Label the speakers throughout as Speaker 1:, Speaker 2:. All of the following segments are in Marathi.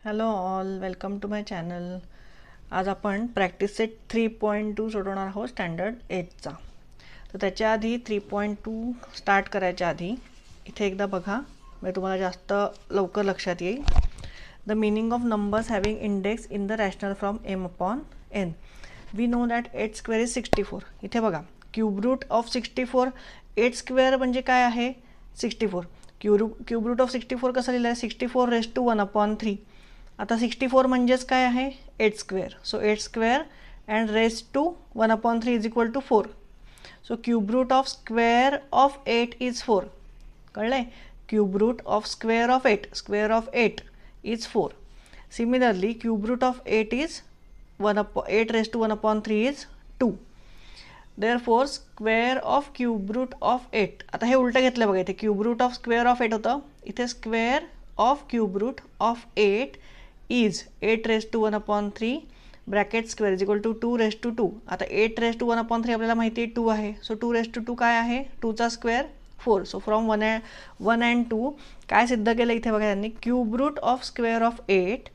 Speaker 1: Hello all, welcome to my channel. आज आपण प्रॅक्टिस सेट 3.2 सोडवणार आहोत स्टँडर्ड 8चा. तर त्याच्या आधी 3.2 स्टार्ट करायच्या आधी इथे एकदा बघा, म्हणजे तुम्हाला जास्त लवकर लक्षात येईल. The meaning of numbers having index in the rational from m upon n. We know that 8 square is 64. इथे बघा, क्यूब रूट ऑफ 64. 8 स्क्वेअर म्हणजे काय आहे? 64. क्यूब रूट ऑफ 64 कसं लिहिलं आहे? 64 रेस टू 1/3. आता 64 म्हणजेच काय आहे? 8 square. So 8 square and raise to 1/3 is equal to 4. So cube root of square of 8 is 4. कळले? Cube root of square of 8, square of 8 is 4. Similarly cube root of 8 is 8 raise to 1/3 is 2. Therefore square of cube root of 8. आता हे उलटं घेतलं बघा, इथे cube root of square of 8 होतं, इथे square of cube root of 8 is 8 raise to 1/3 bracket square is equal to 2 raise to 2. आता 8 रेस टू 1/3 आपल्याला माहिती आहे 2 आहे. सो 2 रेस टू 2 काय आहे? 2चा स्क्वेअर 4. सो फ्रॉम 1 अँड 2 काय सिद्ध केलं इथे बघा त्यांनी? Cube root of square of 8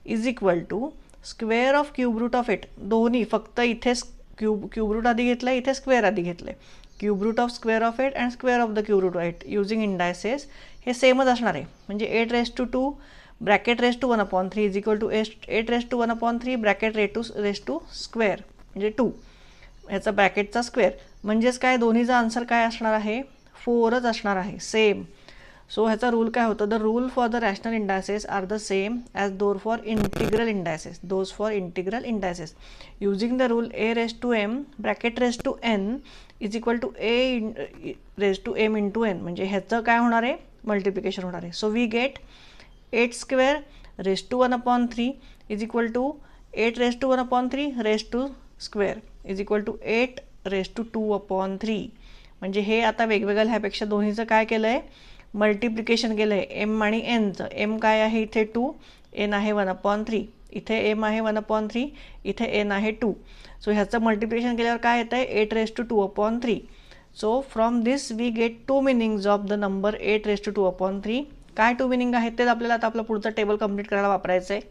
Speaker 1: is equal to square of cube root of 8. दोन्ही, फक्त इथे क्यूब रूट आधी घेतलं, इथे स्क्वेअर आधी घेतले. Cube root of square of 8 and square of the cube root of 8 using indices हे सेमच असणार आहे. म्हणजे 8 raise to 2 bracket raise to 1/3 is equal to 8 raise to 1/3 bracket raise to square म्हणजे 2. ह्याचा ब्रॅकेटचा स्क्वेअर म्हणजेच काय? दोन्हीचा आन्सर काय असणार आहे? 4च असणार आहे, सेम. सो ह्याचा रूल काय होतं? The rule for the rational indices are the same as those for integral indices. Those for integral indices using the rule a raise to m bracket raise to n is equal to a raise to m into n. म्हणजे ह्याचं काय होणार आहे? मल्टिप्लिकेशन होणार आहे. So we get 8 square raise to 1/3 is equal to 8 raise to 1/3 raise to square is equal to 8 raise to 2/3. म्हणजे हे आता वेगवेगळं ह्यापेक्षा दोन्हीचं काय केलं आहे? मल्टिप्लिकेशन केलं आहे एम आणि एनचं. एम काय आहे इथे? 2. एन आहे 1/3. इथे एम आहे 1/3, इथे एन आहे 2. सो ह्याचं मल्टिप्लिकेशन केल्यावर काय येतं आहे? 8 raise to 2/3. So from this we get 2 meanings of the number 8 raise to 2/3. काय 2 मिनिंग आहेत तेच आपल्याला आता आपलं पुढचं टेबल कंप्लीट करायला वापरायचं आहे.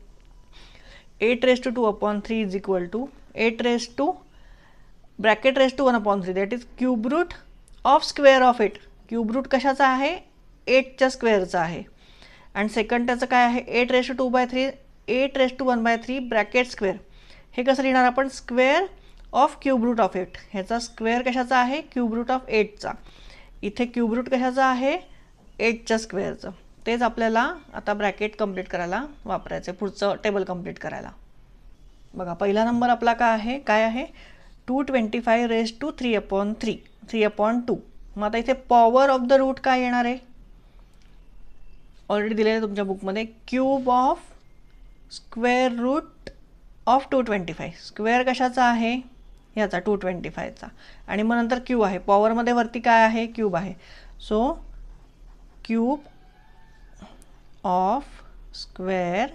Speaker 1: 8 raise to 2/3 is equal to 8 raise to bracket raise to 1/3 that is cube root of square of 8. Cube root कशाचा आहे? 8च्या स्क्वेअरचा आहे. अँड सेकंड त्याचं काय आहे? 8 raise to 2/3 8 raise to 1/3 bracket square. हे कसं लिहिणार आपण? Square of cube root of 8. ह्याचा स्क्वेअर कशाचा आहे? क्यूब रूट ऑफ 8चा. इथे क्यूब रूट कशाचा आहे? 8च्या स्क्वेअरचं. तेच आपल्याला आता ब्रॅकेट कंप्लीट करायला वापरायचं आहे, पुढचं टेबल कंप्लीट करायला. बघा, पहिला नंबर आपला काय आहे? 225 रेस टू 3/2. मग आता इथे पॉवर ऑफ द रूट काय येणार आहे? ऑलरेडी दिलेलं आहे तुमच्या बुकमध्ये. Cube of square root of 225. Square कशाचा आहे? ह्याचा 225चा. आणि मग नंतर क्यूब आहे. पॉवरमध्ये वरती काय आहे? क्यूब आहे. So cube of square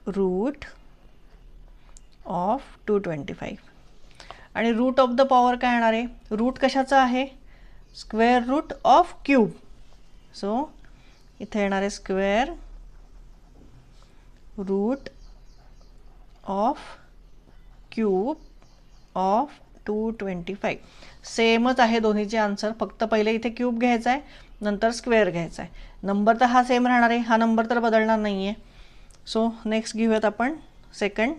Speaker 1: root of 225. आणि रूट ऑफ द पॉवर काय येणार आहे? रूट कशाचा आहे? Square root of cube. So इथे येणार आहे square root of cube of 225. सेमच आहे दोन्हीचे आन्सर, फक्त पहिले इथे क्यूब घ्यायचा आहे, नंतर स्क्वेअर घ्यायचा आहे. नंबर तर हा सेम राहणार आहे, हा नंबर तर बदलणार नाही आहे. सो नेक्स्ट घेऊयात आपण सेकंड.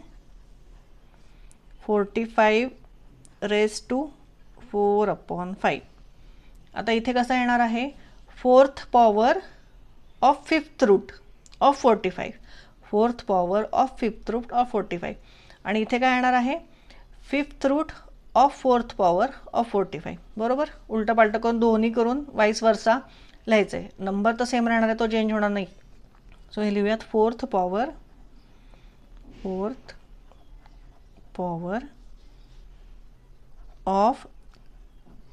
Speaker 1: 45 raise to 4/5. आता इथे कसं येणार आहे? 4th power of 5th root of 45. 4th power of 5th root of 45. आणि इथे काय येणार आहे? 5th root of 4th power of 45. बरोबर? उलटं पालटं करून दोन्ही करून वाईस वर्सा लिहायचं आहे. नंबर तर सेम राहणार आहे, तो चेंज होणार नाही. सो हे लिहूयात 4th पॉवर ऑफ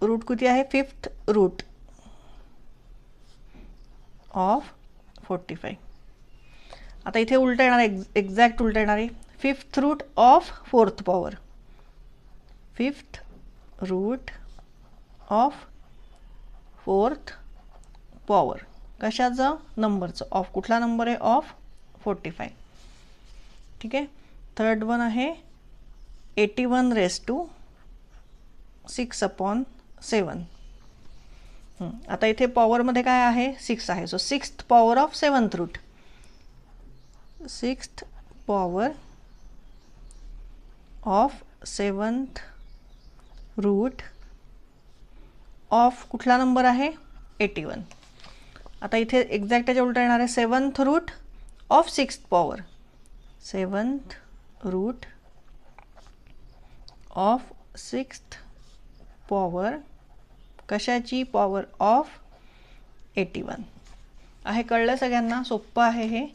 Speaker 1: रूट किती आहे? 5th root of 45. आता इथे उलटं येणार आहे, एक्झॅक्ट उलटं येणार आहे. 5th root of 4th power. 5th root of 4th power. कशाचं? नंबरचं. ऑफ कुठला नंबर आहे? ऑफ 45. ठीक आहे. थर्ड वन आहे 81 raised to 6/7. आता इथे पॉवरमध्ये काय आहे? 6 आहे. So 6th power of 7th root. 6th power of 7th root of कुठला नंबर आहे? 81. आता इथे एक्झॅक्ट त्याच्या उलटा येणार आहे 7th root of 6th power. 7th root of 6th power कशाची? पॉवर ऑफ 81 आहे. कळलं सगळ्यांना? सोपं आहे हे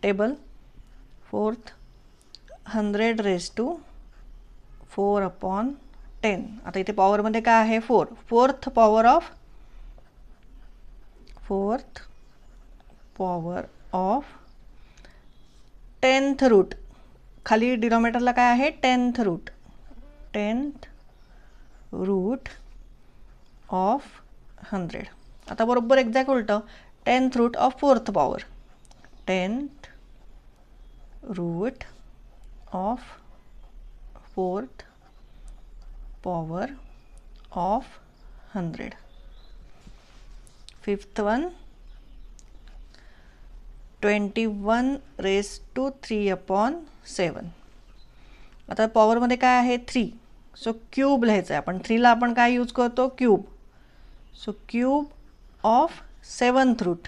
Speaker 1: टेबल. 4th 100 raised to 4/10. आता इथे पॉवरमध्ये काय आहे? 4. 4th power of 10th route. खाली डिनॉमिनेटरला काय आहे? 10th route. 10th root of 100. आता बरोबर एक्झॅक्ट उलटं. 10th root of 4th power. 10th root of 4th power of 100. 5th one 21 raised to 3/7. आता पॉवरमध्ये काय आहे? 3. सो क्यूब लिहायचं आहे आपण. 3ला आपण काय यूज करतो? Cube. So cube of 7th root.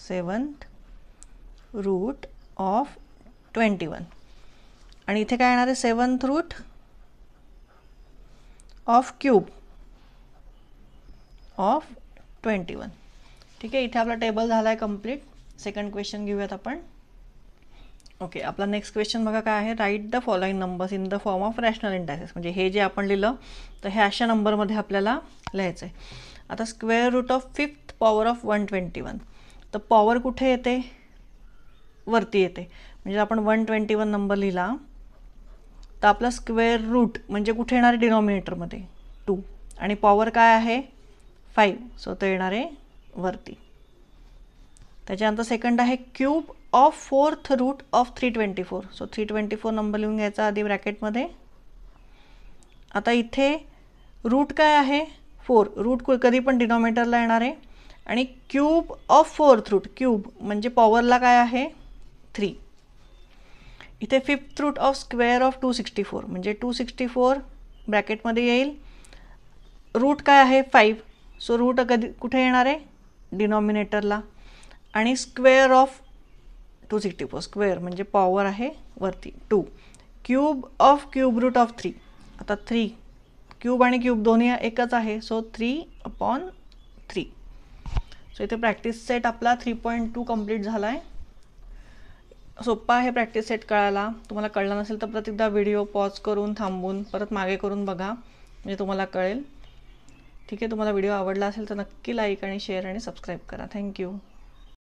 Speaker 1: 7th root of 21. आणि इथे काय येणार आहे? 7th root of cube of 21. ठीक आहे. इथे आपला टेबल झाला आहे कम्प्लीट. सेकंड क्वेश्चन घेऊयात आपण. ओके. आपला नेक्स्ट क्वेश्चन बघा काय आहे? Write the following numbers in the form of rational indices. म्हणजे हे जे आपण लिहिलं तर हे अशा नंबरमध्ये आपल्याला लिहायचं आहे. आता square root of 5th power of 121. तर पॉवर कुठे येते? वरती येते. म्हणजे आपण 121 नंबर लिहिला तर आपला स्क्वेअर रूट म्हणजे कुठे येणार आहे? डिनॉमिनेटरमध्ये 2. आणि पॉवर काय आहे? 5. सो तो येणार आहे वरती. त्याच्यानंतर सेकंड आहे cube of 4th root of 324. So 324 number लिहून घ्यायचा आधी ब्रॅकेटमध्ये. आता इथे रूट काय आहे? 4. रूट कधी पण डिनॉमिनेटरला येणार आहे. आणि cube of 4th route. Cube म्हणजे पॉवरला काय आहे? 3. इथे 5th root of square of 264 म्हणजे 264 ब्रॅकेटमध्ये येईल. रूट काय आहे? 5. सो रूट कधी कुठे येणार आहे? डिनॉमिनेटरला. आणि स्क्वेअर ऑफ 264 स्क्वेअर म्हणजे पॉवर आहे वरती 2. Cube of cube root of 3. आता 3 क्यूब आणि क्यूब दोन्ही एकच आहे. सो 3/3. सो इथे प्रॅक्टिस सेट आपला 3.2 कंप्लीट झाला आहे. सोप्पा आहे प्रॅक्टिस सेट कळायला. तुम्हाला कळलं नसेल तर परत एकदा व्हिडिओ पॉज करून थांबून परत मागे करून बघा म्हणजे तुम्हाला कळेल. ठीक आहे. तुम्हाला व्हिडिओ आवडला असेल तर नक्की लाईक आणि शेअर आणि सबस्क्राईब करा. थँक्यू.